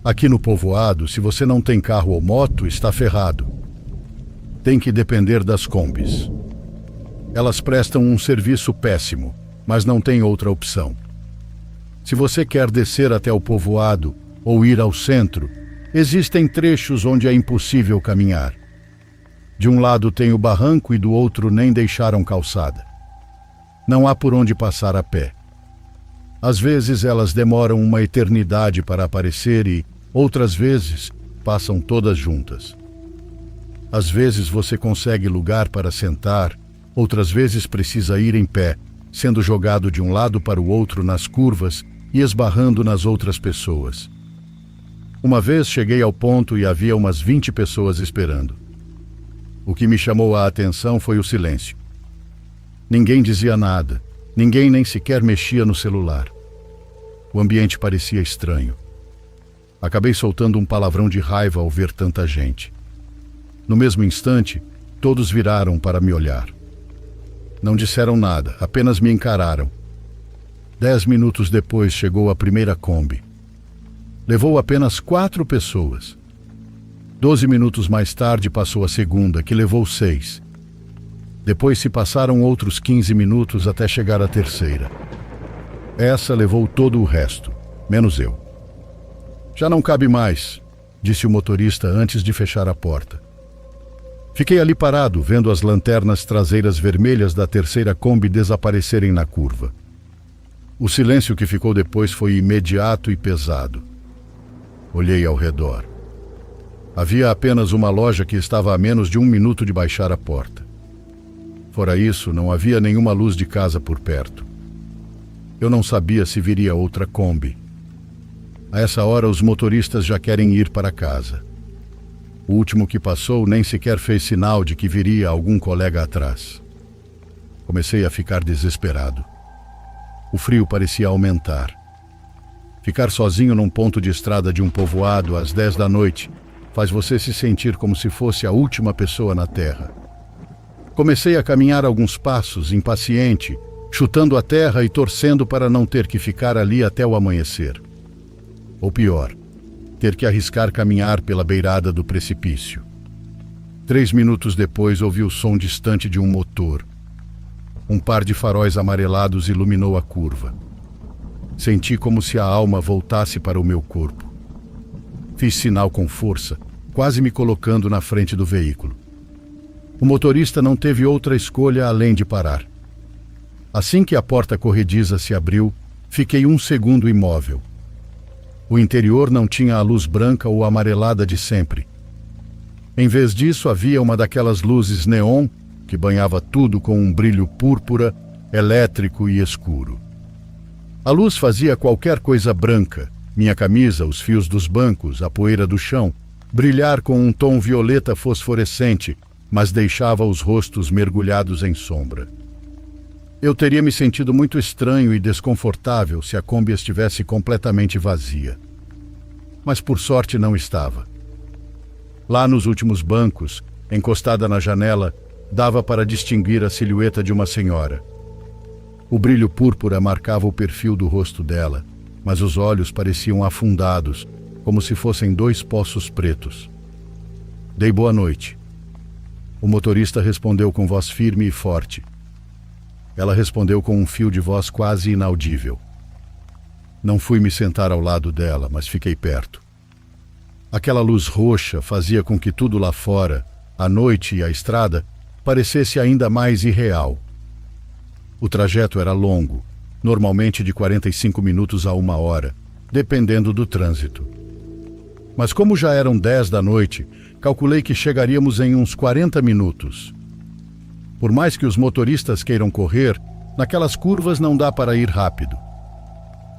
Aqui no povoado, se você não tem carro ou moto, está ferrado. Tem que depender das combis. Elas prestam um serviço péssimo, mas não tem outra opção. Se você quer descer até o povoado ou ir ao centro, existem trechos onde é impossível caminhar. De um lado tem o barranco e do outro nem deixaram calçada. Não há por onde passar a pé. Às vezes elas demoram uma eternidade para aparecer e, outras vezes, passam todas juntas. Às vezes você consegue lugar para sentar, outras vezes precisa ir em pé, sendo jogado de um lado para o outro nas curvas e esbarrando nas outras pessoas. Uma vez cheguei ao ponto e havia umas 20 pessoas esperando. O que me chamou a atenção foi o silêncio. Ninguém dizia nada, ninguém nem sequer mexia no celular. O ambiente parecia estranho. Acabei soltando um palavrão de raiva ao ver tanta gente. No mesmo instante, todos viraram para me olhar. Não disseram nada, apenas me encararam. 10 minutos depois chegou a primeira Kombi. Levou apenas 4 pessoas. 12 minutos mais tarde passou a segunda, que levou 6. Depois se passaram outros 15 minutos até chegar a terceira. Essa levou todo o resto, menos eu. Já não cabe mais, disse o motorista antes de fechar a porta. Fiquei ali parado, vendo as lanternas traseiras vermelhas da terceira Kombi desaparecerem na curva. O silêncio que ficou depois foi imediato e pesado. Olhei ao redor. Havia apenas uma loja que estava a menos de 1 minuto de baixar a porta. Fora isso, não havia nenhuma luz de casa por perto. Eu não sabia se viria outra Kombi. A essa hora, os motoristas já querem ir para casa. O último que passou nem sequer fez sinal de que viria algum colega atrás. Comecei a ficar desesperado. O frio parecia aumentar. Ficar sozinho num ponto de estrada de um povoado às 10 da noite faz você se sentir como se fosse a última pessoa na terra. Comecei a caminhar alguns passos, impaciente, chutando a terra e torcendo para não ter que ficar ali até o amanhecer. Ou pior, ter que arriscar caminhar pela beirada do precipício. 3 minutos depois ouvi o som distante de um motor. Um par de faróis amarelados iluminou a curva. Senti como se a alma voltasse para o meu corpo. Fiz sinal com força, quase me colocando na frente do veículo. O motorista não teve outra escolha além de parar. Assim que a porta corrediça se abriu, fiquei 1 segundo imóvel. O interior não tinha a luz branca ou amarelada de sempre. Em vez disso, havia uma daquelas luzes neon que banhava tudo com um brilho púrpura, elétrico e escuro. A luz fazia qualquer coisa branca, minha camisa, os fios dos bancos, a poeira do chão, brilhar com um tom violeta fosforescente, mas deixava os rostos mergulhados em sombra. Eu teria me sentido muito estranho e desconfortável se a Kombi estivesse completamente vazia. Mas por sorte não estava. Lá nos últimos bancos, encostada na janela, dava para distinguir a silhueta de uma senhora. O brilho púrpura marcava o perfil do rosto dela, mas os olhos pareciam afundados, como se fossem 2 poços pretos. Dei boa noite. O motorista respondeu com voz firme e forte. Ela respondeu com um fio de voz quase inaudível. Não fui me sentar ao lado dela, mas fiquei perto. Aquela luz roxa fazia com que tudo lá fora, a noite e a estrada, parecesse ainda mais irreal. O trajeto era longo, normalmente de 45 minutos a 1 hora, dependendo do trânsito. Mas como já eram 10 da noite, calculei que chegaríamos em uns 40 minutos. Por mais que os motoristas queiram correr, naquelas curvas não dá para ir rápido.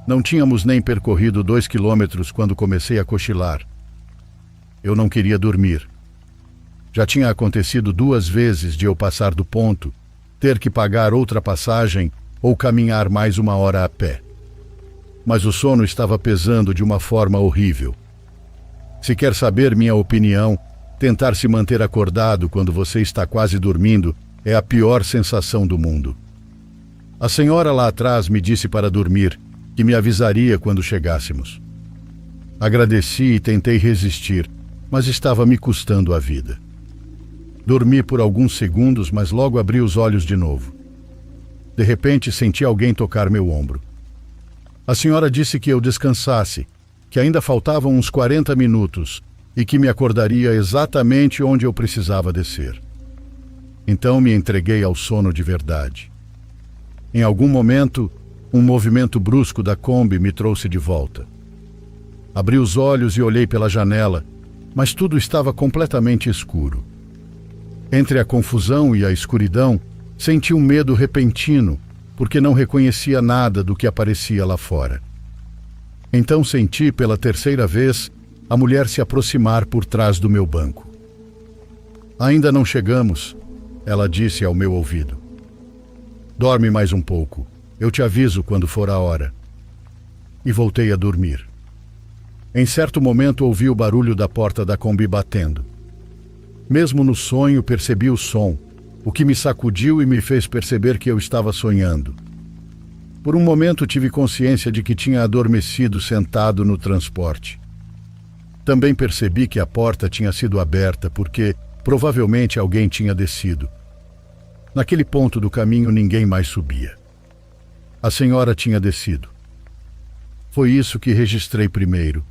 Não tínhamos nem percorrido 2 quilômetros quando comecei a cochilar. Eu não queria dormir. Já tinha acontecido 2 vezes de eu passar do ponto, ter que pagar outra passagem ou caminhar mais 1 hora a pé. Mas o sono estava pesando de uma forma horrível. Se quer saber minha opinião, tentar se manter acordado quando você está quase dormindo é a pior sensação do mundo. A senhora lá atrás me disse para dormir, que me avisaria quando chegássemos. Agradeci e tentei resistir, mas estava me custando a vida. Dormi por alguns segundos, mas logo abri os olhos de novo. De repente, senti alguém tocar meu ombro. A senhora disse que eu descansasse, que ainda faltavam uns 40 minutos e que me acordaria exatamente onde eu precisava descer. Então me entreguei ao sono de verdade. Em algum momento, um movimento brusco da Kombi me trouxe de volta. Abri os olhos e olhei pela janela, mas tudo estava completamente escuro. Entre a confusão e a escuridão, senti um medo repentino, porque não reconhecia nada do que aparecia lá fora. Então senti, pela terceira vez, a mulher se aproximar por trás do meu banco. "Ainda não chegamos", ela disse ao meu ouvido. "Dorme mais um pouco. Eu te aviso quando for a hora." E voltei a dormir. Em certo momento ouvi o barulho da porta da Kombi batendo. Mesmo no sonho percebi o som, o que me sacudiu e me fez perceber que eu estava sonhando. Por um momento tive consciência de que tinha adormecido sentado no transporte. Também percebi que a porta tinha sido aberta porque provavelmente alguém tinha descido. Naquele ponto do caminho ninguém mais subia. A senhora tinha descido. Foi isso que registrei primeiro.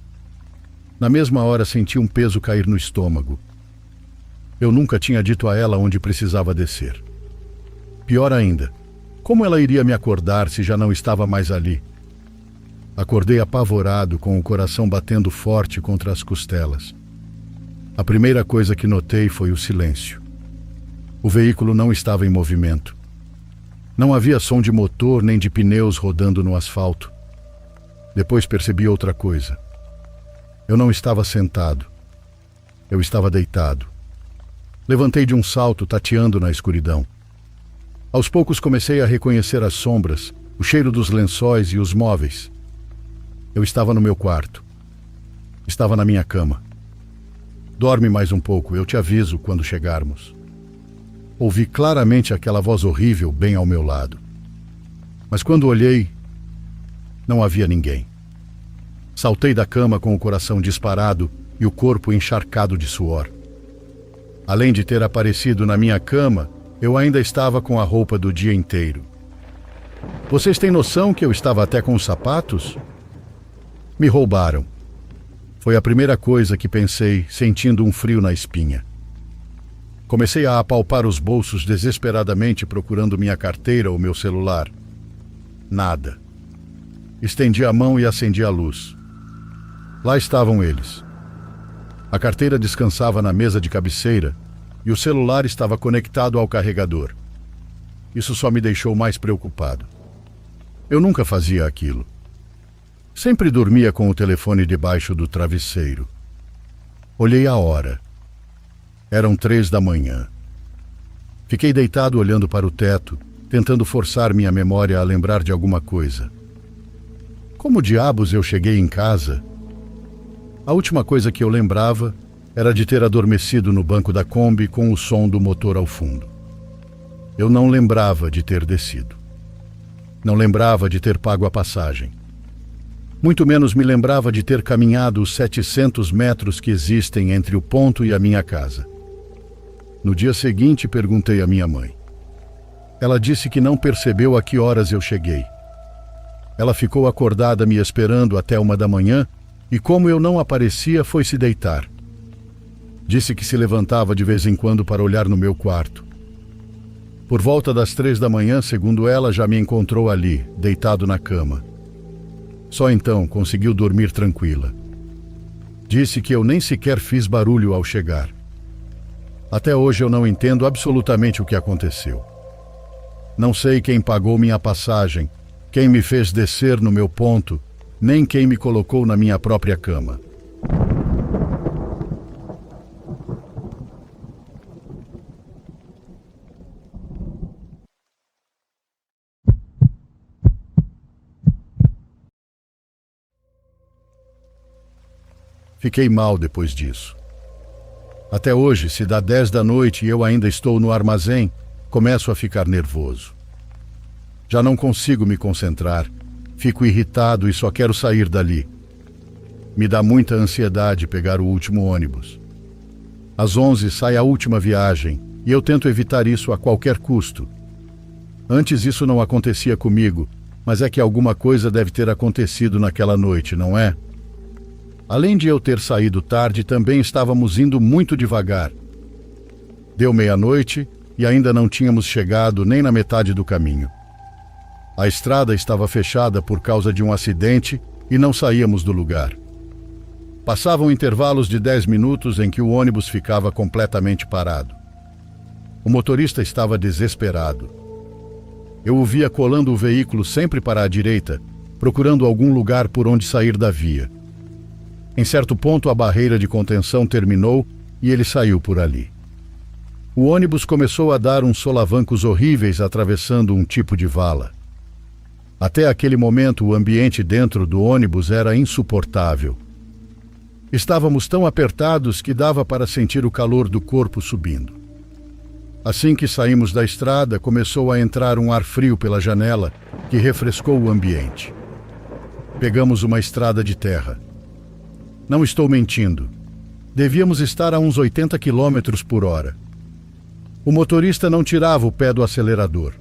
Na mesma hora senti um peso cair no estômago. Eu nunca tinha dito a ela onde precisava descer. Pior ainda, como ela iria me acordar se já não estava mais ali? Acordei apavorado, com o coração batendo forte contra as costelas. A primeira coisa que notei foi o silêncio. O veículo não estava em movimento. Não havia som de motor nem de pneus rodando no asfalto. Depois percebi outra coisa. Eu não estava sentado. Eu estava deitado. Levantei de um salto, tateando na escuridão. Aos poucos comecei a reconhecer as sombras, o cheiro dos lençóis e os móveis. Eu estava no meu quarto. Estava na minha cama. "Dorme mais um pouco, eu te aviso quando chegarmos." Ouvi claramente aquela voz horrível bem ao meu lado. Mas quando olhei, não havia ninguém. Saltei da cama com o coração disparado e o corpo encharcado de suor. Além de ter aparecido na minha cama, eu ainda estava com a roupa do dia inteiro. Vocês têm noção que eu estava até com os sapatos? Me roubaram. Foi a primeira coisa que pensei, sentindo um frio na espinha. Comecei a apalpar os bolsos desesperadamente, procurando minha carteira ou meu celular. Nada. Estendi a mão e acendi a luz. Lá estavam eles. A carteira descansava na mesa de cabeceira e o celular estava conectado ao carregador. Isso só me deixou mais preocupado. Eu nunca fazia aquilo. Sempre dormia com o telefone debaixo do travesseiro. Olhei a hora. Eram 3 da manhã. Fiquei deitado olhando para o teto, tentando forçar minha memória a lembrar de alguma coisa. Como diabos eu cheguei em casa? A última coisa que eu lembrava era de ter adormecido no banco da Kombi com o som do motor ao fundo. Eu não lembrava de ter descido. Não lembrava de ter pago a passagem. Muito menos me lembrava de ter caminhado os 700 metros que existem entre o ponto e a minha casa. No dia seguinte, perguntei à minha mãe. Ela disse que não percebeu a que horas eu cheguei. Ela ficou acordada me esperando até 1 da manhã e, como eu não aparecia, foi se deitar. Disse que se levantava de vez em quando para olhar no meu quarto. Por volta das 3 da manhã, segundo ela, já me encontrou ali, deitado na cama. Só então conseguiu dormir tranquila. Disse que eu nem sequer fiz barulho ao chegar. Até hoje eu não entendo absolutamente o que aconteceu. Não sei quem pagou minha passagem, quem me fez descer no meu ponto, nem quem me colocou na minha própria cama. Fiquei mal depois disso. Até hoje, se dá 10 da noite e eu ainda estou no armazém, começo a ficar nervoso. Já não consigo me concentrar, fico irritado e só quero sair dali. Me dá muita ansiedade pegar o último ônibus. Às 11 sai a última viagem e eu tento evitar isso a qualquer custo. Antes isso não acontecia comigo, mas é que alguma coisa deve ter acontecido naquela noite, não é? Além de eu ter saído tarde, também estávamos indo muito devagar. Deu meia-noite e ainda não tínhamos chegado nem na metade do caminho. A estrada estava fechada por causa de um acidente e não saíamos do lugar. Passavam intervalos de 10 minutos em que o ônibus ficava completamente parado. O motorista estava desesperado. Eu o via colando o veículo sempre para a direita, procurando algum lugar por onde sair da via. Em certo ponto, a barreira de contenção terminou e ele saiu por ali. O ônibus começou a dar uns solavancos horríveis atravessando um tipo de vala. Até aquele momento, o ambiente dentro do ônibus era insuportável. Estávamos tão apertados que dava para sentir o calor do corpo subindo. Assim que saímos da estrada, começou a entrar um ar frio pela janela, que refrescou o ambiente. Pegamos uma estrada de terra. Não estou mentindo. Devíamos estar a uns 80 km por hora. O motorista não tirava o pé do acelerador.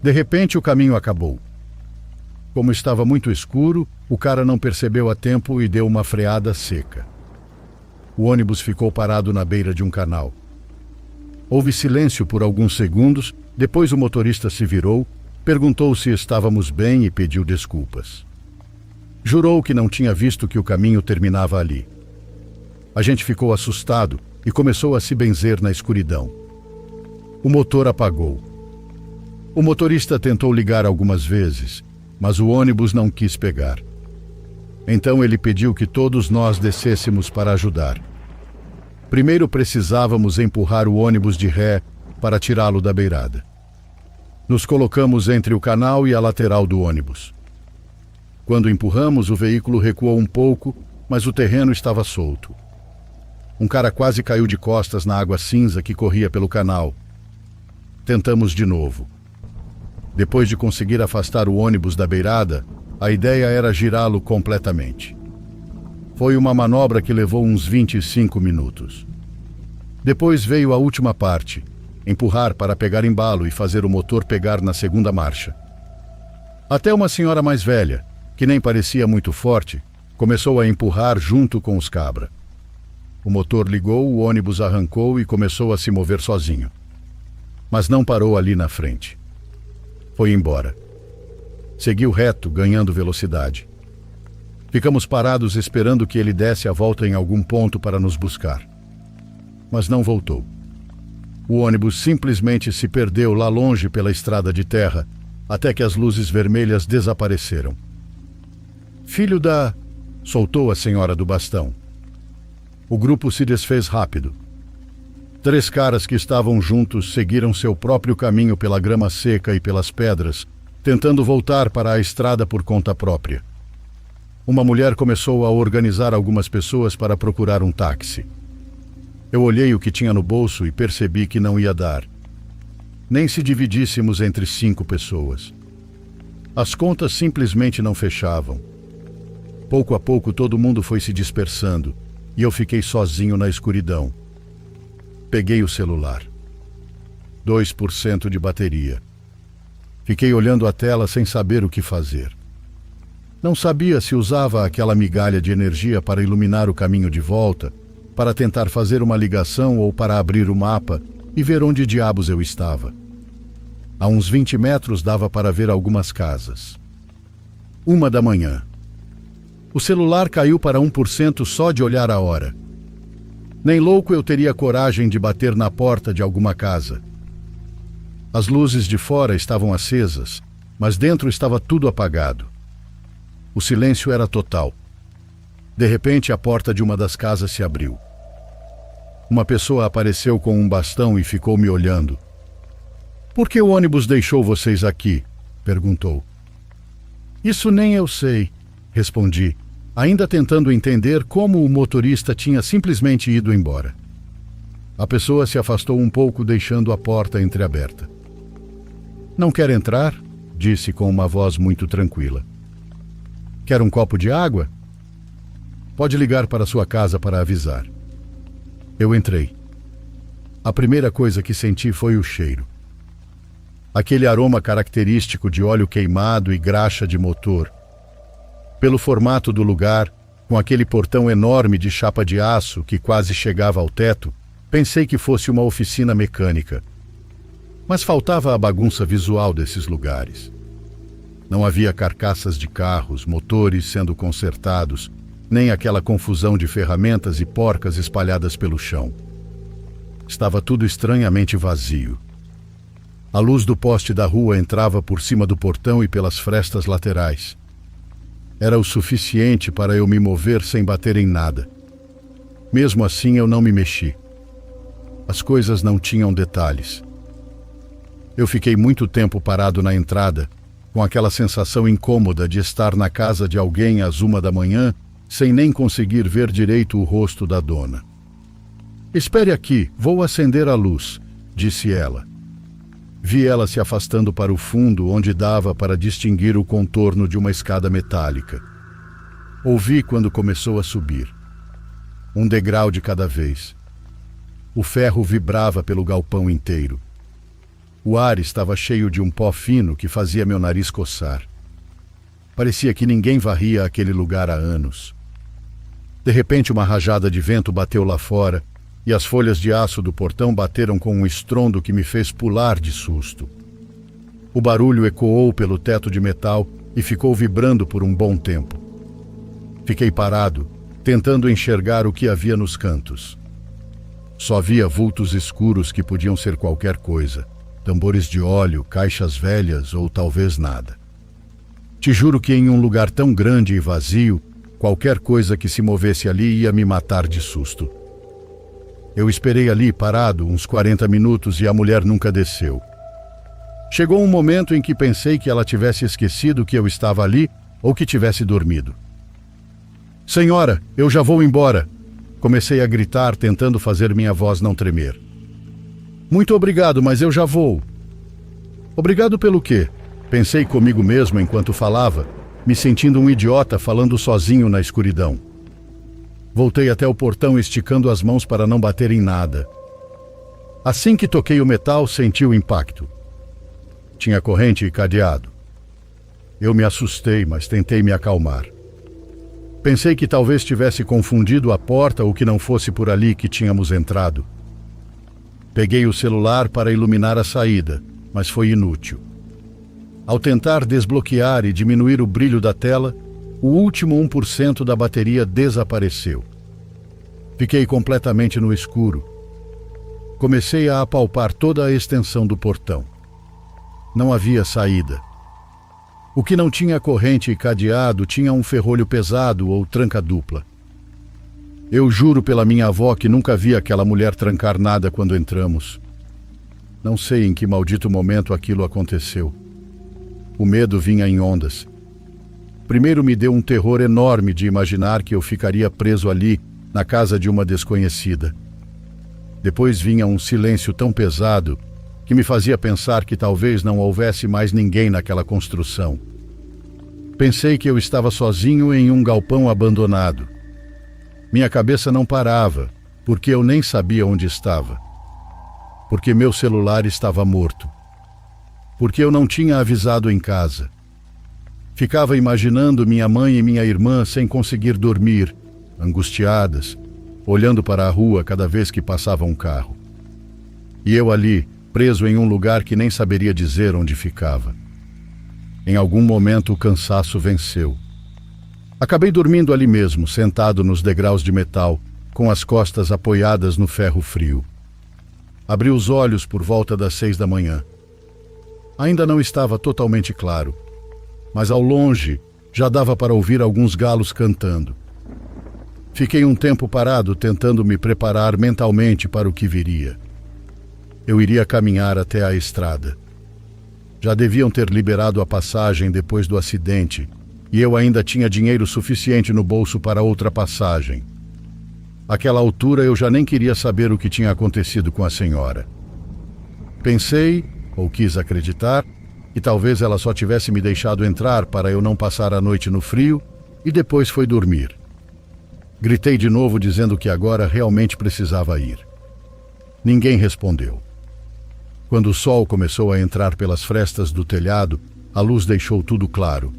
De repente, o caminho acabou. Como estava muito escuro, o cara não percebeu a tempo e deu uma freada seca. O ônibus ficou parado na beira de um canal. Houve silêncio por alguns segundos, depois o motorista se virou, perguntou se estávamos bem e pediu desculpas. Jurou que não tinha visto que o caminho terminava ali. A gente ficou assustado e começou a se benzer na escuridão. O motor apagou. O motorista tentou ligar algumas vezes, mas o ônibus não quis pegar. Então ele pediu que todos nós descêssemos para ajudar. Primeiro precisávamos empurrar o ônibus de ré para tirá-lo da beirada. Nos colocamos entre o canal e a lateral do ônibus. Quando empurramos, o veículo recuou um pouco, mas o terreno estava solto. Um cara quase caiu de costas na água cinza que corria pelo canal. Tentamos de novo. Depois de conseguir afastar o ônibus da beirada, a ideia era girá-lo completamente. Foi uma manobra que levou uns 25 minutos. Depois veio a última parte, empurrar para pegar embalo e fazer o motor pegar na segunda marcha. Até uma senhora mais velha, que nem parecia muito forte, começou a empurrar junto com os cabra. O motor ligou, o ônibus arrancou e começou a se mover sozinho. Mas não parou ali na frente. Foi embora. Seguiu reto, ganhando velocidade. Ficamos parados esperando que ele desse a volta em algum ponto para nos buscar. Mas não voltou. O ônibus simplesmente se perdeu lá longe pela estrada de terra, até que as luzes vermelhas desapareceram. Filho da... soltou a senhora do bastão. O grupo se desfez rápido. 3 caras que estavam juntos seguiram seu próprio caminho pela grama seca e pelas pedras, tentando voltar para a estrada por conta própria. Uma mulher começou a organizar algumas pessoas para procurar um táxi. Eu olhei o que tinha no bolso e percebi que não ia dar. Nem se dividíssemos entre 5 pessoas. As contas simplesmente não fechavam. Pouco a pouco todo mundo foi se dispersando e eu fiquei sozinho na escuridão. Peguei o celular. 2% de bateria. Fiquei olhando a tela sem saber o que fazer. Não sabia se usava aquela migalha de energia para iluminar o caminho de volta, para tentar fazer uma ligação ou para abrir o mapa e ver onde diabos eu estava. A uns 20 metros dava para ver algumas casas. 1 da manhã. O celular caiu para 1% só de olhar a hora. Nem louco eu teria coragem de bater na porta de alguma casa. As luzes de fora estavam acesas, mas dentro estava tudo apagado. O silêncio era total. De repente, a porta de uma das casas se abriu. Uma pessoa apareceu com um bastão e ficou me olhando. "Por que o ônibus deixou vocês aqui?" perguntou. "Isso nem eu sei", respondi, ainda tentando entender como o motorista tinha simplesmente ido embora. A pessoa se afastou um pouco, deixando a porta entreaberta. "Não quer entrar?" disse com uma voz muito tranquila. "Quer um copo de água?" Pode ligar para sua casa para avisar. Eu entrei. A primeira coisa que senti foi o cheiro. Aquele aroma característico de óleo queimado e graxa de motor. Pelo formato do lugar, com aquele portão enorme de chapa de aço que quase chegava ao teto, pensei que fosse uma oficina mecânica. Mas faltava a bagunça visual desses lugares. Não havia carcaças de carros, motores sendo consertados, nem aquela confusão de ferramentas e porcas espalhadas pelo chão. Estava tudo estranhamente vazio. A luz do poste da rua entrava por cima do portão e pelas frestas laterais. Era o suficiente para eu me mover sem bater em nada. Mesmo assim, eu não me mexi. As coisas não tinham detalhes. Eu fiquei muito tempo parado na entrada, com aquela sensação incômoda de estar na casa de alguém às 1 da manhã, sem nem conseguir ver direito o rosto da dona. "Espere aqui, vou acender a luz", disse ela. Vi ela se afastando para o fundo, onde dava para distinguir o contorno de uma escada metálica. Ouvi quando começou a subir. Um degrau de cada vez. O ferro vibrava pelo galpão inteiro. O ar estava cheio de um pó fino que fazia meu nariz coçar. Parecia que ninguém varria aquele lugar há anos. De repente, uma rajada de vento bateu lá fora e as folhas de aço do portão bateram com um estrondo que me fez pular de susto. O barulho ecoou pelo teto de metal e ficou vibrando por um bom tempo. Fiquei parado, tentando enxergar o que havia nos cantos. Só via vultos escuros que podiam ser qualquer coisa. Tambores de óleo, caixas velhas ou talvez nada. Te juro que em um lugar tão grande e vazio, qualquer coisa que se movesse ali ia me matar de susto. Eu esperei ali parado uns 40 minutos e a mulher nunca desceu. Chegou um momento em que pensei que ela tivesse esquecido que eu estava ali ou que tivesse dormido. "Senhora, eu já vou embora", comecei a gritar, tentando fazer minha voz não tremer. "Muito obrigado, mas eu já vou." "Obrigado pelo quê?" Pensei comigo mesmo enquanto falava, me sentindo um idiota falando sozinho na escuridão. Voltei até o portão esticando as mãos para não bater em nada. Assim que toquei o metal, senti o impacto. Tinha corrente e cadeado. Eu me assustei, mas tentei me acalmar. Pensei que talvez tivesse confundido a porta ou que não fosse por ali que tínhamos entrado. Peguei o celular para iluminar a saída, mas foi inútil. Ao tentar desbloquear e diminuir o brilho da tela, o último 1% da bateria desapareceu. Fiquei completamente no escuro. Comecei a apalpar toda a extensão do portão. Não havia saída. O que não tinha corrente e cadeado tinha um ferrolho pesado ou tranca dupla. Eu juro pela minha avó que nunca vi aquela mulher trancar nada quando entramos. Não sei em que maldito momento aquilo aconteceu. O medo vinha em ondas. Primeiro me deu um terror enorme de imaginar que eu ficaria preso ali, na casa de uma desconhecida. Depois vinha um silêncio tão pesado que me fazia pensar que talvez não houvesse mais ninguém naquela construção. Pensei que eu estava sozinho em um galpão abandonado. Minha cabeça não parava, porque eu nem sabia onde estava. Porque meu celular estava morto. Porque eu não tinha avisado em casa. Ficava imaginando minha mãe e minha irmã sem conseguir dormir, angustiadas, olhando para a rua cada vez que passava um carro. E eu ali, preso em um lugar que nem saberia dizer onde ficava. Em algum momento o cansaço venceu. Acabei dormindo ali mesmo, sentado nos degraus de metal, com as costas apoiadas no ferro frio. Abri os olhos por volta das 6 da manhã. Ainda não estava totalmente claro, mas ao longe já dava para ouvir alguns galos cantando. Fiquei um tempo parado tentando me preparar mentalmente para o que viria. Eu iria caminhar até a estrada. Já deviam ter liberado a passagem depois do acidente, e eu ainda tinha dinheiro suficiente no bolso para outra passagem. Àquela altura eu já nem queria saber o que tinha acontecido com a senhora. Pensei, ou quis acreditar, que talvez ela só tivesse me deixado entrar para eu não passar a noite no frio, e depois foi dormir. Gritei de novo, dizendo que agora realmente precisava ir. Ninguém respondeu. Quando o sol começou a entrar pelas frestas do telhado, a luz deixou tudo claro.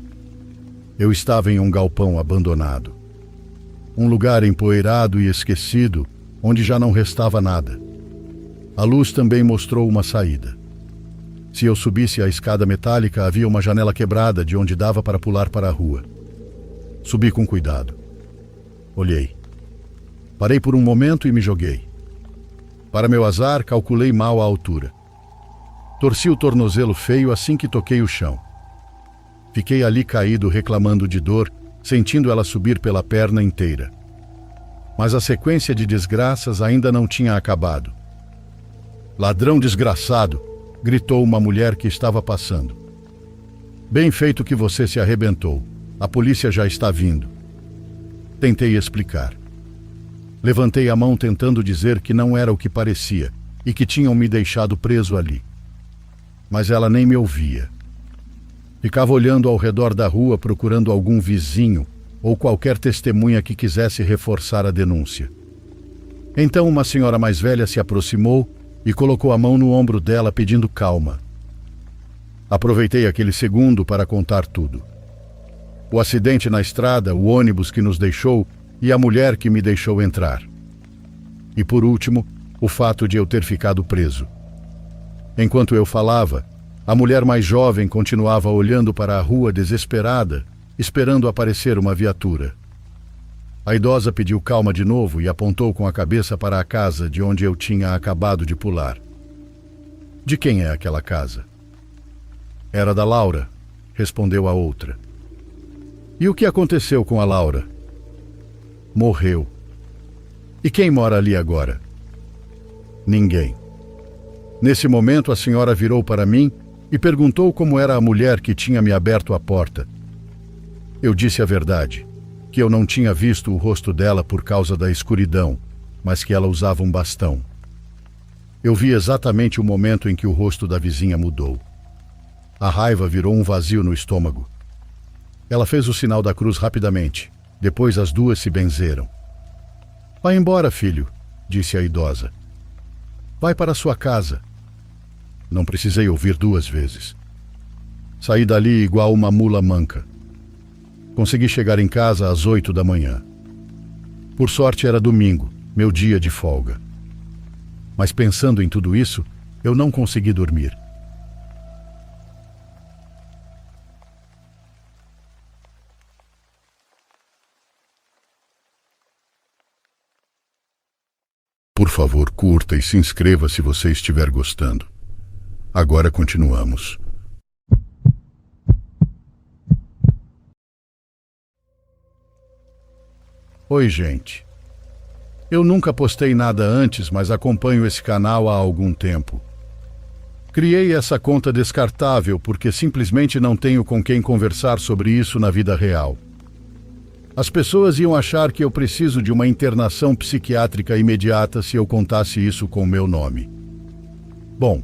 Eu estava em um galpão abandonado. Um lugar empoeirado e esquecido, onde já não restava nada. A luz também mostrou uma saída. Se eu subisse a escada metálica, havia uma janela quebrada de onde dava para pular para a rua. Subi com cuidado. Olhei. Parei por um momento e me joguei. Para meu azar, calculei mal a altura. Torci o tornozelo feio assim que toquei o chão. Fiquei ali caído, reclamando de dor, sentindo ela subir pela perna inteira. Mas a sequência de desgraças ainda não tinha acabado. "Ladrão desgraçado!" gritou uma mulher que estava passando. "Bem feito que você se arrebentou. A polícia já está vindo." Tentei explicar. Levantei a mão tentando dizer que não era o que parecia e que tinham me deixado preso ali. Mas ela nem me ouvia. Ficava olhando ao redor da rua procurando algum vizinho ou qualquer testemunha que quisesse reforçar a denúncia. Então uma senhora mais velha se aproximou e colocou a mão no ombro dela pedindo calma. Aproveitei aquele segundo para contar tudo. O acidente na estrada, o ônibus que nos deixou e a mulher que me deixou entrar. E por último, o fato de eu ter ficado preso. Enquanto eu falava, a mulher mais jovem continuava olhando para a rua desesperada, esperando aparecer uma viatura. A idosa pediu calma de novo e apontou com a cabeça para a casa de onde eu tinha acabado de pular. "De quem é aquela casa?" "Era da Laura", respondeu a outra. "E o que aconteceu com a Laura?" "Morreu." "E quem mora ali agora?" "Ninguém." Nesse momento a senhora virou para mim e perguntou como era a mulher que tinha me aberto a porta. Eu disse a verdade, que eu não tinha visto o rosto dela por causa da escuridão, mas que ela usava um bastão. Eu vi exatamente o momento em que o rosto da vizinha mudou. A raiva virou um vazio no estômago. Ela fez o sinal da cruz rapidamente. Depois as duas se benzeram. "Vá embora, filho", disse a idosa. "Vai para sua casa." Não precisei ouvir duas vezes. Saí dali igual uma mula manca. Consegui chegar em casa às 8 da manhã. Por sorte era domingo, meu dia de folga. Mas pensando em tudo isso, eu não consegui dormir. Por favor, curta e se inscreva se você estiver gostando. Agora continuamos. Oi, gente. Eu nunca postei nada antes, mas acompanho esse canal há algum tempo. Criei essa conta descartável porque simplesmente não tenho com quem conversar sobre isso na vida real. As pessoas iam achar que eu preciso de uma internação psiquiátrica imediata se eu contasse isso com o meu nome. Bom,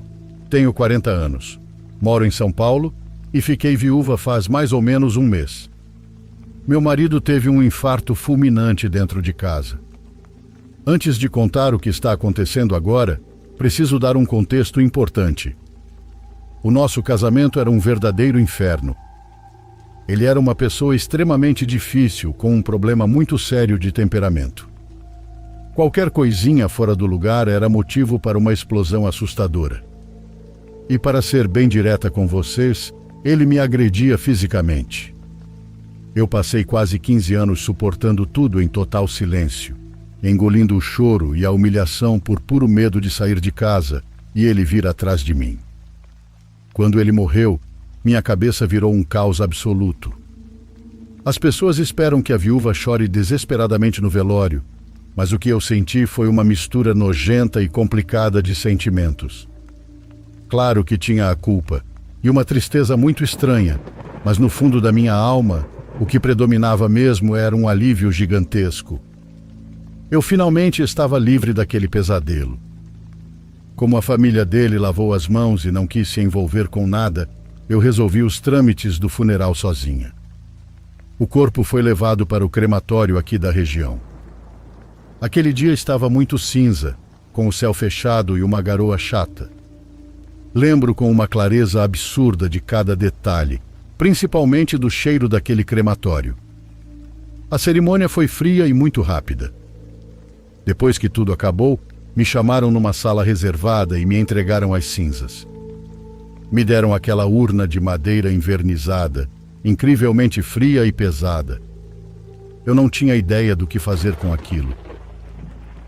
tenho 40 anos, moro em São Paulo e fiquei viúva faz mais ou menos um mês. Meu marido teve um infarto fulminante dentro de casa. Antes de contar o que está acontecendo agora, preciso dar um contexto importante. O nosso casamento era um verdadeiro inferno. Ele era uma pessoa extremamente difícil, com um problema muito sério de temperamento. Qualquer coisinha fora do lugar era motivo para uma explosão assustadora. E para ser bem direta com vocês, ele me agredia fisicamente. Eu passei quase 15 anos suportando tudo em total silêncio, engolindo o choro e a humilhação por puro medo de sair de casa e ele vir atrás de mim. Quando ele morreu, minha cabeça virou um caos absoluto. As pessoas esperam que a viúva chore desesperadamente no velório, mas o que eu senti foi uma mistura nojenta e complicada de sentimentos. Claro que tinha a culpa e uma tristeza muito estranha, mas no fundo da minha alma, o que predominava mesmo era um alívio gigantesco. Eu finalmente estava livre daquele pesadelo. Como a família dele lavou as mãos e não quis se envolver com nada, eu resolvi os trâmites do funeral sozinha. O corpo foi levado para o crematório aqui da região. Aquele dia estava muito cinza, com o céu fechado e uma garoa chata. Lembro com uma clareza absurda de cada detalhe, principalmente do cheiro daquele crematório. A cerimônia foi fria e muito rápida. Depois que tudo acabou, me chamaram numa sala reservada e me entregaram as cinzas. Me deram aquela urna de madeira envernizada, incrivelmente fria e pesada. Eu não tinha ideia do que fazer com aquilo.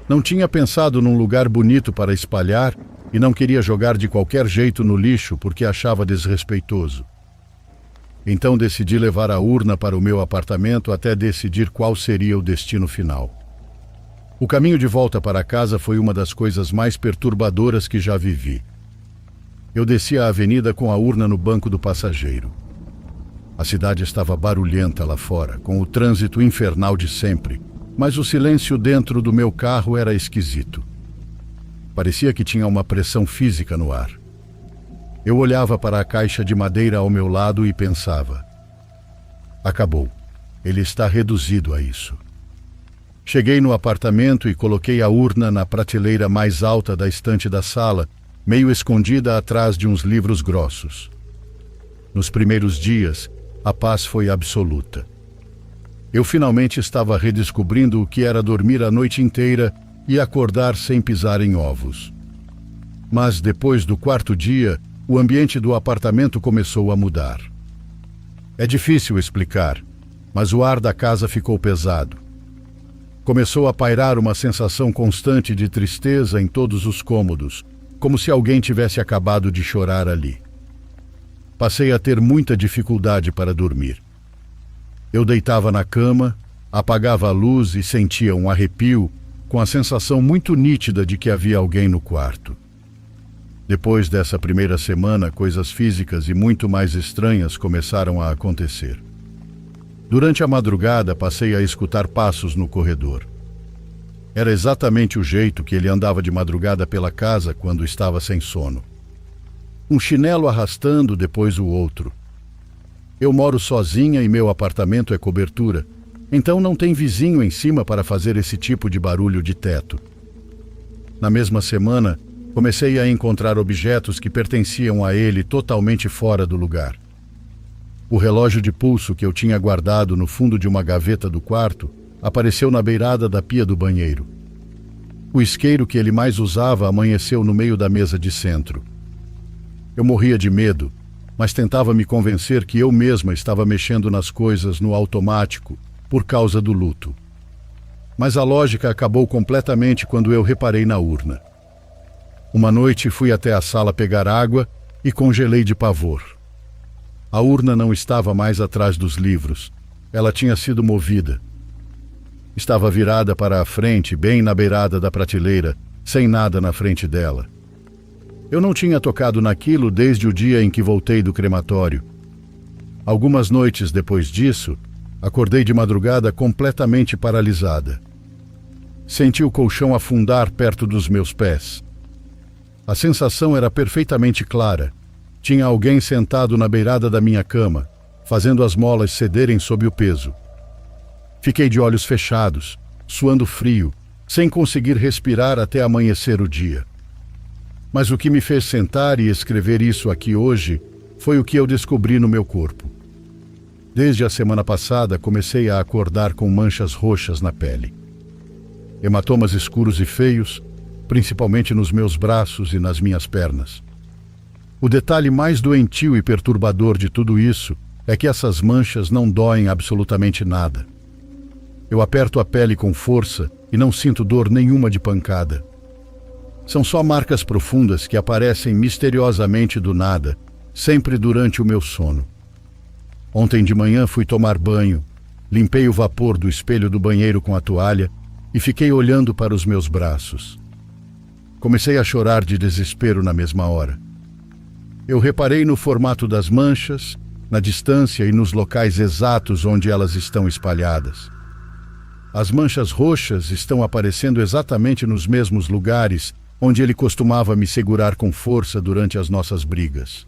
Não tinha pensado num lugar bonito para espalhar e não queria jogar de qualquer jeito no lixo porque achava desrespeitoso. Então decidi levar a urna para o meu apartamento até decidir qual seria o destino final. O caminho de volta para casa foi uma das coisas mais perturbadoras que já vivi. Eu desci a avenida com a urna no banco do passageiro. A cidade estava barulhenta lá fora, com o trânsito infernal de sempre, mas o silêncio dentro do meu carro era esquisito. Parecia que tinha uma pressão física no ar. Eu olhava para a caixa de madeira ao meu lado e pensava: acabou. Ele está reduzido a isso. Cheguei no apartamento e coloquei a urna na prateleira mais alta da estante da sala, meio escondida atrás de uns livros grossos. Nos primeiros dias, a paz foi absoluta. Eu finalmente estava redescobrindo o que era dormir a noite inteira e acordar sem pisar em ovos. Mas depois do quarto dia, o ambiente do apartamento começou a mudar. É difícil explicar, mas o ar da casa ficou pesado. Começou a pairar uma sensação constante de tristeza em todos os cômodos, como se alguém tivesse acabado de chorar ali. Passei a ter muita dificuldade para dormir. Eu deitava na cama, apagava a luz e sentia um arrepio, com a sensação muito nítida de que havia alguém no quarto. Depois dessa primeira semana, coisas físicas e muito mais estranhas começaram a acontecer. Durante a madrugada, passei a escutar passos no corredor. Era exatamente o jeito que ele andava de madrugada pela casa quando estava sem sono. Um chinelo arrastando, depois o outro. Eu moro sozinha e meu apartamento é cobertura, então não tem vizinho em cima para fazer esse tipo de barulho de teto. Na mesma semana, comecei a encontrar objetos que pertenciam a ele totalmente fora do lugar. O relógio de pulso que eu tinha guardado no fundo de uma gaveta do quarto apareceu na beirada da pia do banheiro. O isqueiro que ele mais usava amanheceu no meio da mesa de centro. Eu morria de medo, mas tentava me convencer que eu mesma estava mexendo nas coisas no automático por causa do luto. Mas a lógica acabou completamente quando eu reparei na urna. Uma noite fui até a sala pegar água e congelei de pavor. A urna não estava mais atrás dos livros. Ela tinha sido movida. Estava virada para a frente, bem na beirada da prateleira, sem nada na frente dela. Eu não tinha tocado naquilo desde o dia em que voltei do crematório. Algumas noites depois disso, acordei de madrugada completamente paralisada. Senti o colchão afundar perto dos meus pés. A sensação era perfeitamente clara. Tinha alguém sentado na beirada da minha cama, fazendo as molas cederem sob o peso. Fiquei de olhos fechados, suando frio, sem conseguir respirar até amanhecer o dia. Mas o que me fez sentar e escrever isso aqui hoje foi o que eu descobri no meu corpo. Desde a semana passada, comecei a acordar com manchas roxas na pele. Hematomas escuros e feios, principalmente nos meus braços e nas minhas pernas. O detalhe mais doentio e perturbador de tudo isso é que essas manchas não doem absolutamente nada. Eu aperto a pele com força e não sinto dor nenhuma de pancada. São só marcas profundas que aparecem misteriosamente do nada, sempre durante o meu sono. Ontem de manhã fui tomar banho, limpei o vapor do espelho do banheiro com a toalha e fiquei olhando para os meus braços. Comecei a chorar de desespero na mesma hora. Eu reparei no formato das manchas, na distância e nos locais exatos onde elas estão espalhadas. As manchas roxas estão aparecendo exatamente nos mesmos lugares onde ele costumava me segurar com força durante as nossas brigas.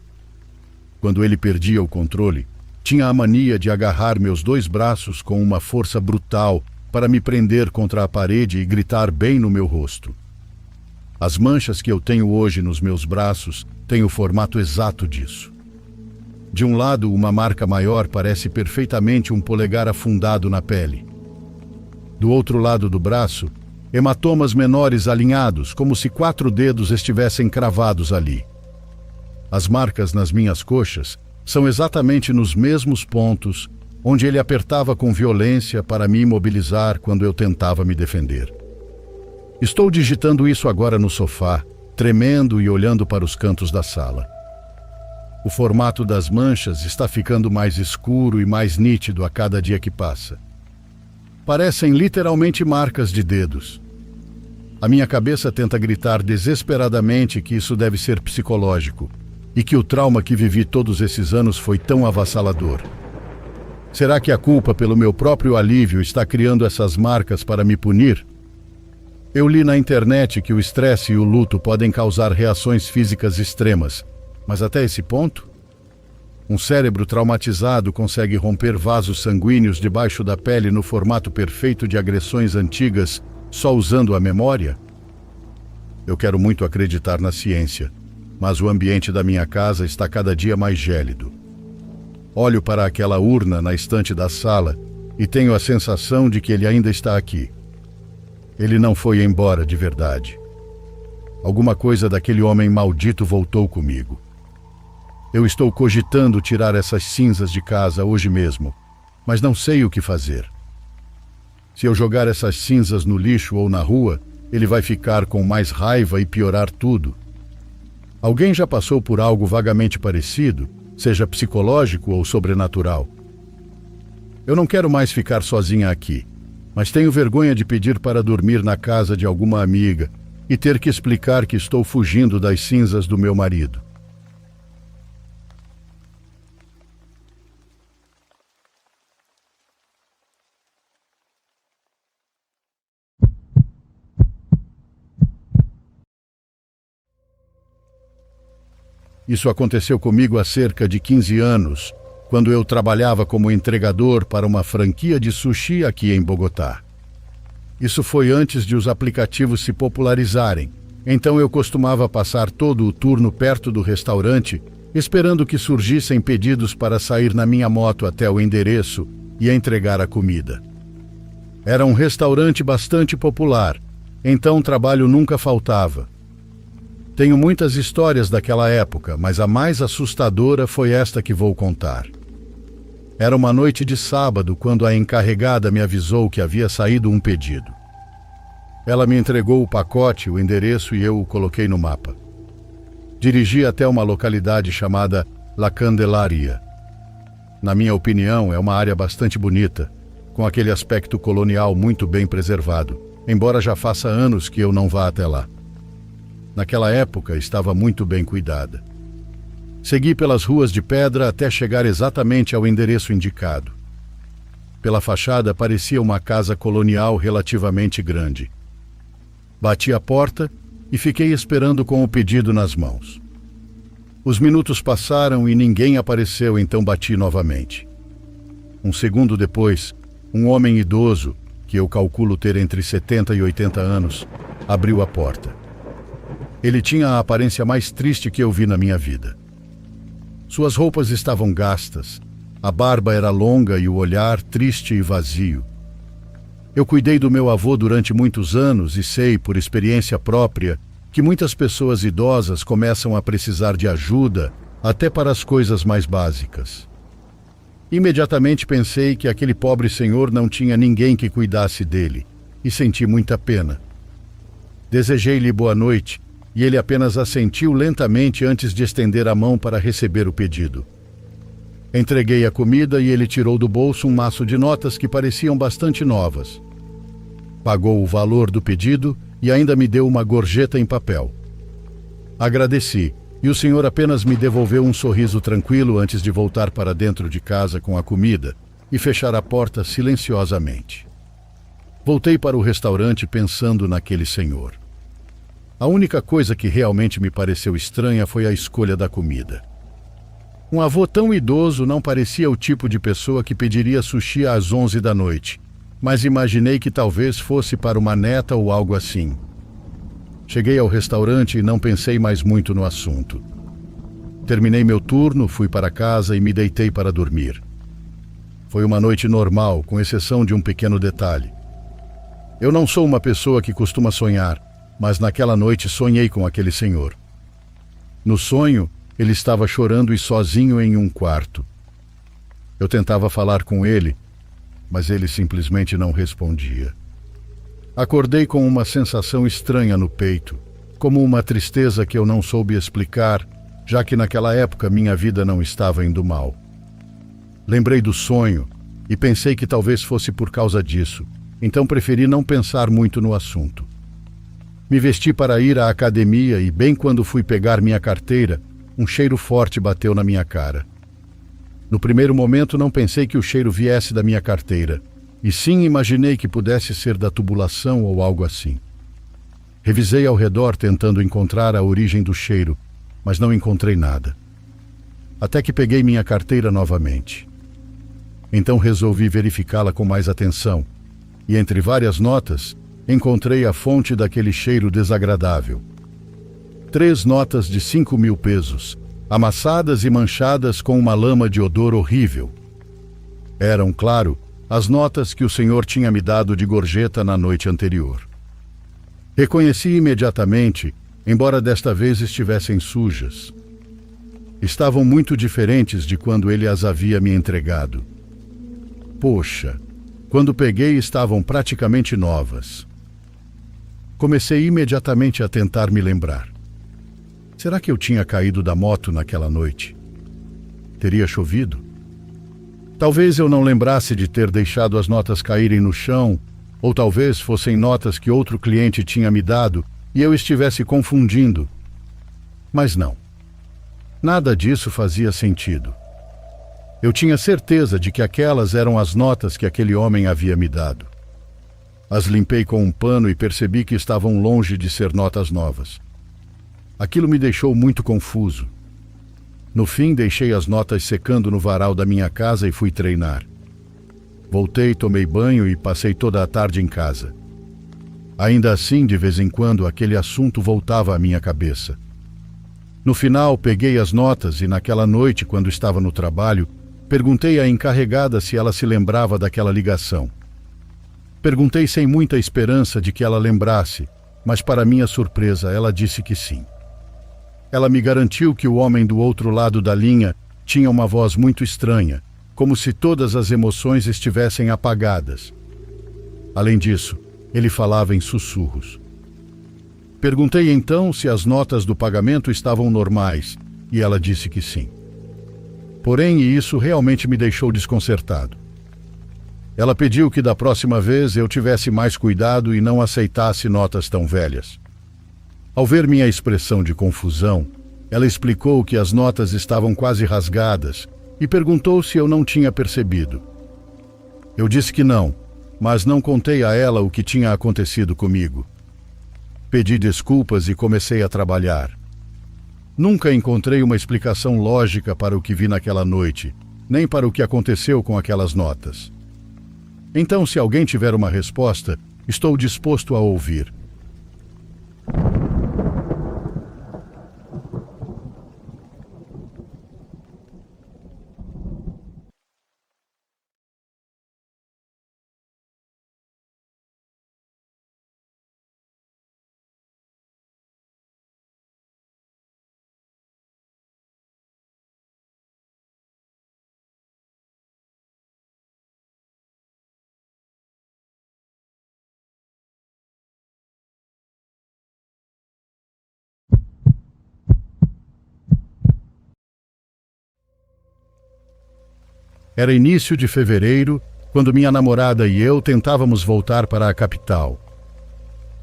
Quando ele perdia o controle, tinha a mania de agarrar meus dois braços com uma força brutal para me prender contra a parede e gritar bem no meu rosto. As manchas que eu tenho hoje nos meus braços têm o formato exato disso. De um lado, uma marca maior parece perfeitamente um polegar afundado na pele. Do outro lado do braço, hematomas menores alinhados, como se 4 dedos estivessem cravados ali. As marcas nas minhas coxas são exatamente nos mesmos pontos onde ele apertava com violência para me imobilizar quando eu tentava me defender. Estou digitando isso agora no sofá, tremendo e olhando para os cantos da sala. O formato das manchas está ficando mais escuro e mais nítido a cada dia que passa. Parecem literalmente marcas de dedos. A minha cabeça tenta gritar desesperadamente que isso deve ser psicológico e que o trauma que vivi todos esses anos foi tão avassalador. Será que a culpa pelo meu próprio alívio está criando essas marcas para me punir? Eu li na internet que o estresse e o luto podem causar reações físicas extremas, mas até esse ponto? Um cérebro traumatizado consegue romper vasos sanguíneos debaixo da pele no formato perfeito de agressões antigas só usando a memória? Eu quero muito acreditar na ciência, mas o ambiente da minha casa está cada dia mais gélido. Olho para aquela urna na estante da sala e tenho a sensação de que ele ainda está aqui. Ele não foi embora de verdade. Alguma coisa daquele homem maldito voltou comigo. Eu estou cogitando tirar essas cinzas de casa hoje mesmo, mas não sei o que fazer. Se eu jogar essas cinzas no lixo ou na rua, ele vai ficar com mais raiva e piorar tudo. Alguém já passou por algo vagamente parecido, seja psicológico ou sobrenatural? Eu não quero mais ficar sozinha aqui, mas tenho vergonha de pedir para dormir na casa de alguma amiga e ter que explicar que estou fugindo das cinzas do meu marido. Isso aconteceu comigo há cerca de 15 anos, quando eu trabalhava como entregador para uma franquia de sushi aqui em Bogotá. Isso foi antes de os aplicativos se popularizarem, então eu costumava passar todo o turno perto do restaurante, esperando que surgissem pedidos para sair na minha moto até o endereço e entregar a comida. Era um restaurante bastante popular, então o trabalho nunca faltava. Tenho muitas histórias daquela época, mas a mais assustadora foi esta que vou contar. Era uma noite de sábado quando a encarregada me avisou que havia saído um pedido. Ela me entregou o pacote, o endereço e eu o coloquei no mapa. Dirigi até uma localidade chamada La Candelaria. Na minha opinião, é uma área bastante bonita, com aquele aspecto colonial muito bem preservado, embora já faça anos que eu não vá até lá. Naquela época, estava muito bem cuidada. Segui pelas ruas de pedra até chegar exatamente ao endereço indicado. Pela fachada parecia uma casa colonial relativamente grande. Bati a porta e fiquei esperando com o pedido nas mãos. Os minutos passaram e ninguém apareceu, então bati novamente. Um segundo depois, um homem idoso, que eu calculo ter entre 70 e 80 anos, abriu a porta. Ele tinha a aparência mais triste que eu vi na minha vida. Suas roupas estavam gastas, a barba era longa e o olhar triste e vazio. Eu cuidei do meu avô durante muitos anos e sei, por experiência própria, que muitas pessoas idosas começam a precisar de ajuda até para as coisas mais básicas. Imediatamente pensei que aquele pobre senhor não tinha ninguém que cuidasse dele e senti muita pena. Desejei-lhe boa noite e ele apenas assentiu lentamente antes de estender a mão para receber o pedido. Entreguei a comida e ele tirou do bolso um maço de notas que pareciam bastante novas. Pagou o valor do pedido e ainda me deu uma gorjeta em papel. Agradeci e o senhor apenas me devolveu um sorriso tranquilo antes de voltar para dentro de casa com a comida e fechar a porta silenciosamente. Voltei para o restaurante pensando naquele senhor. A única coisa que realmente me pareceu estranha foi a escolha da comida. Um avô tão idoso não parecia o tipo de pessoa que pediria sushi às 11 da noite, mas imaginei que talvez fosse para uma neta ou algo assim. Cheguei ao restaurante e não pensei mais muito no assunto. Terminei meu turno, fui para casa e me deitei para dormir. Foi uma noite normal, com exceção de um pequeno detalhe. Eu não sou uma pessoa que costuma sonhar, mas naquela noite sonhei com aquele senhor. No sonho, ele estava chorando e sozinho em um quarto. Eu tentava falar com ele, mas ele simplesmente não respondia. Acordei com uma sensação estranha no peito, como uma tristeza que eu não soube explicar, já que naquela época minha vida não estava indo mal. Lembrei do sonho e pensei que talvez fosse por causa disso, então preferi não pensar muito no assunto. Me vesti para ir à academia e bem quando fui pegar minha carteira, um cheiro forte bateu na minha cara. No primeiro momento não pensei que o cheiro viesse da minha carteira, e sim imaginei que pudesse ser da tubulação ou algo assim. Revisei ao redor tentando encontrar a origem do cheiro, mas não encontrei nada. Até que peguei minha carteira novamente. Então resolvi verificá-la com mais atenção, e entre várias notas, encontrei a fonte daquele cheiro desagradável. 3 notas de 5.000 pesos, amassadas e manchadas com uma lama de odor horrível. Eram, claro, as notas que o senhor tinha me dado de gorjeta na noite anterior. Reconheci imediatamente, embora desta vez estivessem sujas. Estavam muito diferentes de quando ele as havia me entregado. Poxa, quando peguei estavam praticamente novas. Comecei imediatamente a tentar me lembrar. Será que eu tinha caído da moto naquela noite? Teria chovido? Talvez eu não lembrasse de ter deixado as notas caírem no chão, ou talvez fossem notas que outro cliente tinha me dado e eu estivesse confundindo. Mas não. Nada disso fazia sentido. Eu tinha certeza de que aquelas eram as notas que aquele homem havia me dado. As limpei com um pano e percebi que estavam longe de ser notas novas. Aquilo me deixou muito confuso. No fim, deixei as notas secando no varal da minha casa e fui treinar. Voltei, tomei banho e passei toda a tarde em casa. Ainda assim, de vez em quando, aquele assunto voltava à minha cabeça. No final, peguei as notas e naquela noite, quando estava no trabalho, perguntei à encarregada se ela se lembrava daquela ligação. Perguntei sem muita esperança de que ela lembrasse, mas para minha surpresa, ela disse que sim. Ela me garantiu que o homem do outro lado da linha tinha uma voz muito estranha, como se todas as emoções estivessem apagadas. Além disso, ele falava em sussurros. Perguntei então se as notas do pagamento estavam normais, e ela disse que sim. Porém, isso realmente me deixou desconcertado. Ela pediu que da próxima vez eu tivesse mais cuidado e não aceitasse notas tão velhas. Ao ver minha expressão de confusão, ela explicou que as notas estavam quase rasgadas e perguntou se eu não tinha percebido. Eu disse que não, mas não contei a ela o que tinha acontecido comigo. Pedi desculpas e comecei a trabalhar. Nunca encontrei uma explicação lógica para o que vi naquela noite, nem para o que aconteceu com aquelas notas. Então, se alguém tiver uma resposta, estou disposto a ouvir. Era início de fevereiro, quando minha namorada e eu tentávamos voltar para a capital.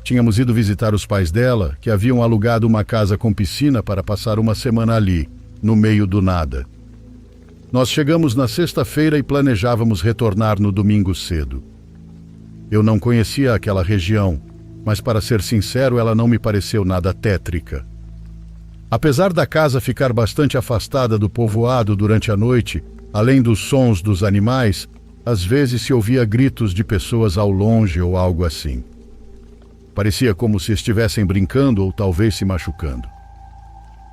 Tínhamos ido visitar os pais dela, que haviam alugado uma casa com piscina para passar uma semana ali, no meio do nada. Nós chegamos na sexta-feira e planejávamos retornar no domingo cedo. Eu não conhecia aquela região, mas para ser sincero, ela não me pareceu nada tétrica. Apesar da casa ficar bastante afastada do povoado durante a noite, além dos sons dos animais, às vezes se ouvia gritos de pessoas ao longe ou algo assim. Parecia como se estivessem brincando ou talvez se machucando.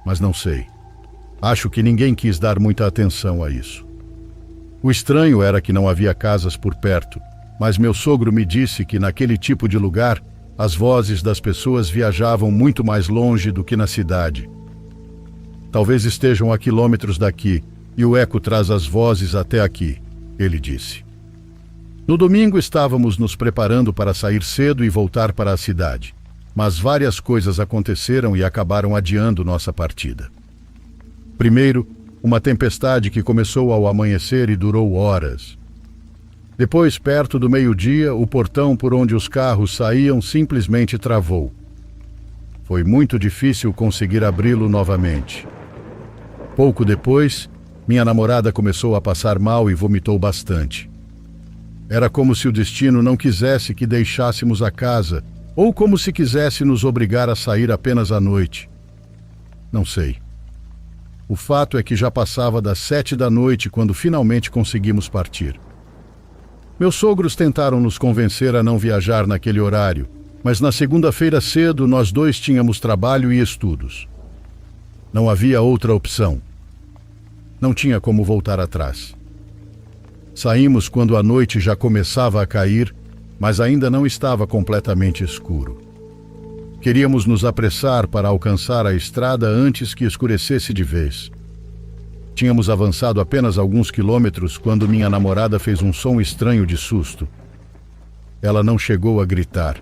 Mas não sei. Acho que ninguém quis dar muita atenção a isso. O estranho era que não havia casas por perto, mas meu sogro me disse que naquele tipo de lugar as vozes das pessoas viajavam muito mais longe do que na cidade. Talvez estejam a quilômetros daqui e o eco traz as vozes até aqui, ele disse. No domingo estávamos nos preparando para sair cedo e voltar para a cidade, mas várias coisas aconteceram e acabaram adiando nossa partida. Primeiro, uma tempestade que começou ao amanhecer e durou horas. Depois, perto do meio-dia, o portão por onde os carros saíam simplesmente travou. Foi muito difícil conseguir abri-lo novamente. Pouco depois, minha namorada começou a passar mal e vomitou bastante. Era como se o destino não quisesse que deixássemos a casa, ou como se quisesse nos obrigar a sair apenas à noite. Não sei. O fato é que já passava das 7 da noite quando finalmente conseguimos partir. Meus sogros tentaram nos convencer a não viajar naquele horário, mas na segunda-feira cedo nós dois tínhamos trabalho e estudos. Não havia outra opção. Não tinha como voltar atrás. Saímos quando a noite já começava a cair, mas ainda não estava completamente escuro. Queríamos nos apressar para alcançar a estrada antes que escurecesse de vez. Tínhamos avançado apenas alguns quilômetros quando minha namorada fez um som estranho de susto. Ela não chegou a gritar.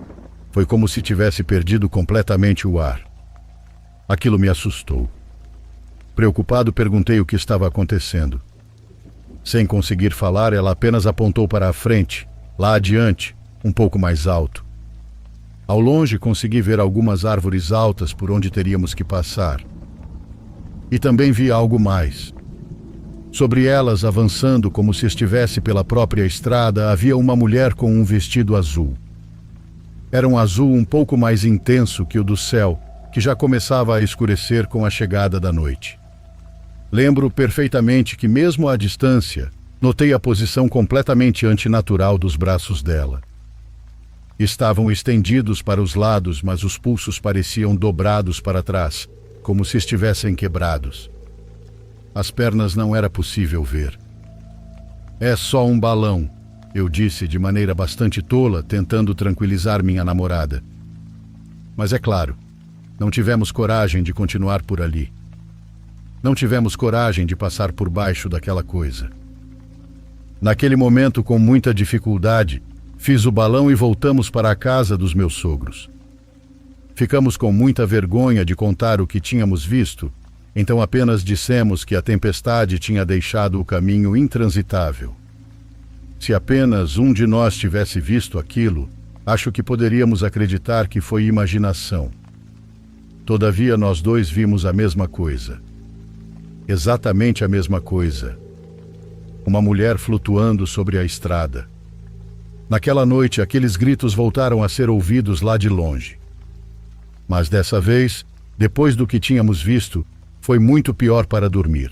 Foi como se tivesse perdido completamente o ar. Aquilo me assustou. Preocupado, perguntei o que estava acontecendo. Sem conseguir falar, ela apenas apontou para a frente, lá adiante, um pouco mais alto. Ao longe, consegui ver algumas árvores altas por onde teríamos que passar. E também vi algo mais. Sobre elas, avançando como se estivesse pela própria estrada, havia uma mulher com um vestido azul. Era um azul um pouco mais intenso que o do céu, que já começava a escurecer com a chegada da noite. Lembro perfeitamente que, mesmo à distância, notei a posição completamente antinatural dos braços dela. Estavam estendidos para os lados, mas os pulsos pareciam dobrados para trás, como se estivessem quebrados. As pernas não era possível ver. É só um balão, eu disse de maneira bastante tola, tentando tranquilizar minha namorada. Mas é claro, não tivemos coragem de continuar por ali. Não tivemos coragem de passar por baixo daquela coisa. Naquele momento, com muita dificuldade, fiz o balão e voltamos para a casa dos meus sogros. Ficamos com muita vergonha de contar o que tínhamos visto, então apenas dissemos que a tempestade tinha deixado o caminho intransitável. Se apenas um de nós tivesse visto aquilo, acho que poderíamos acreditar que foi imaginação. Todavia, nós dois vimos a mesma coisa. Exatamente a mesma coisa. Uma mulher flutuando sobre a estrada. Naquela noite, aqueles gritos voltaram a ser ouvidos lá de longe. Mas dessa vez, depois do que tínhamos visto, foi muito pior para dormir.